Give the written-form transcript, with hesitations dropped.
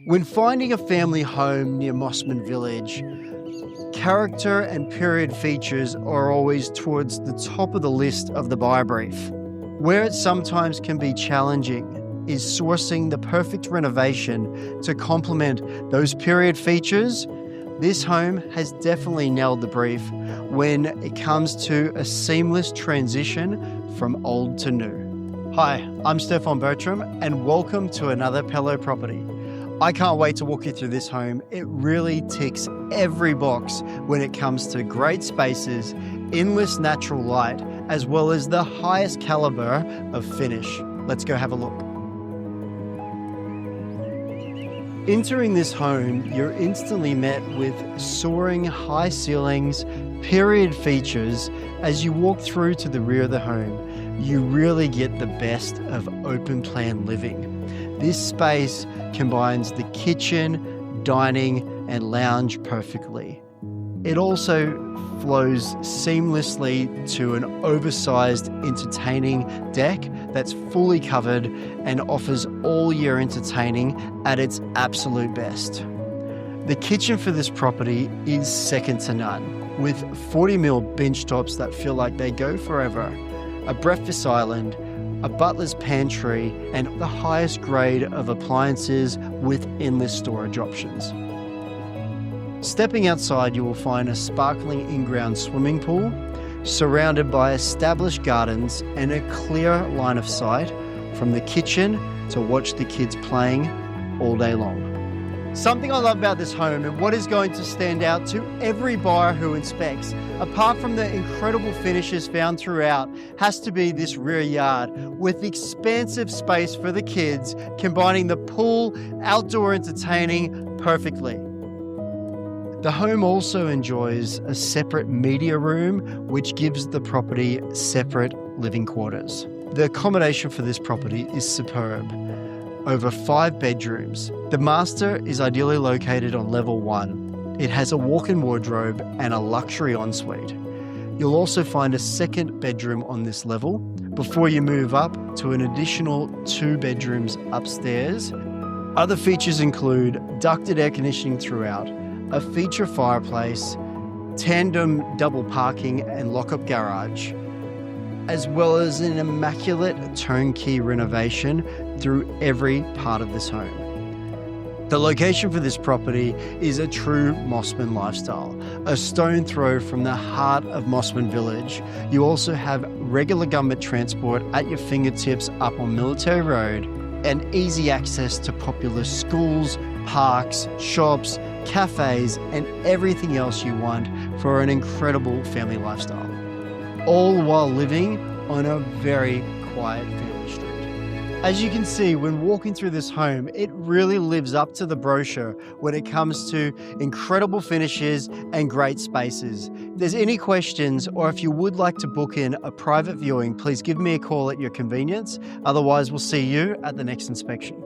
When finding a family home near Mosman village, character and period features are always towards the top of the list of the buyer brief. Where it sometimes can be challenging is sourcing the perfect renovation to complement those period features. This home has definitely nailed the brief when it comes to a seamless transition from old to new. Hi, I'm Stefon Bertram and welcome to another Pello property. I can't wait to walk you through this home. It really ticks every box when it comes to great spaces, endless natural light, as well as the highest caliber of finish. Let's go have a look. Entering this home, you're instantly met with soaring high ceilings, period features. As you walk through to the rear of the home, you really get the best of open plan living. This space combines the kitchen, dining, and lounge perfectly. It also flows seamlessly to an oversized entertaining deck that's fully covered and offers all year entertaining at its absolute best. The kitchen for this property is second to none, with 40mm bench tops that feel like they go forever, a breakfast island, a butler's pantry, and the highest grade of appliances with endless storage options. Stepping outside, you will find a sparkling in-ground swimming pool, surrounded by established gardens and a clear line of sight from the kitchen to watch the kids playing all day long. Something I love about this home, and what is going to stand out to every buyer who inspects, apart from the incredible finishes found throughout, has to be this rear yard with expansive space for the kids, combining the pool, outdoor entertaining perfectly. The home also enjoys a separate media room, which gives the property separate living quarters. The accommodation for this property is superb. Over 5 bedrooms. The master is ideally located on level 1. It has a walk-in wardrobe and a luxury ensuite. You'll also find a second bedroom on this level before you move up to an additional 2 bedrooms upstairs. Other features include ducted air conditioning throughout, a feature fireplace, tandem double parking and lock-up garage, as well as an immaculate turnkey renovation through every part of this home. The location for this property is a true Mosman lifestyle, a stone throw from the heart of Mosman village. You also have regular government transport at your fingertips up on Military Road and easy access to popular schools, parks, shops, cafes, and everything else you want for an incredible family lifestyle, all while living on a very quiet family street. As you can see, when walking through this home, it really lives up to the brochure when it comes to incredible finishes and great spaces. If there's any questions, or if you would like to book in a private viewing, please give me a call at your convenience. Otherwise, we'll see you at the next inspection.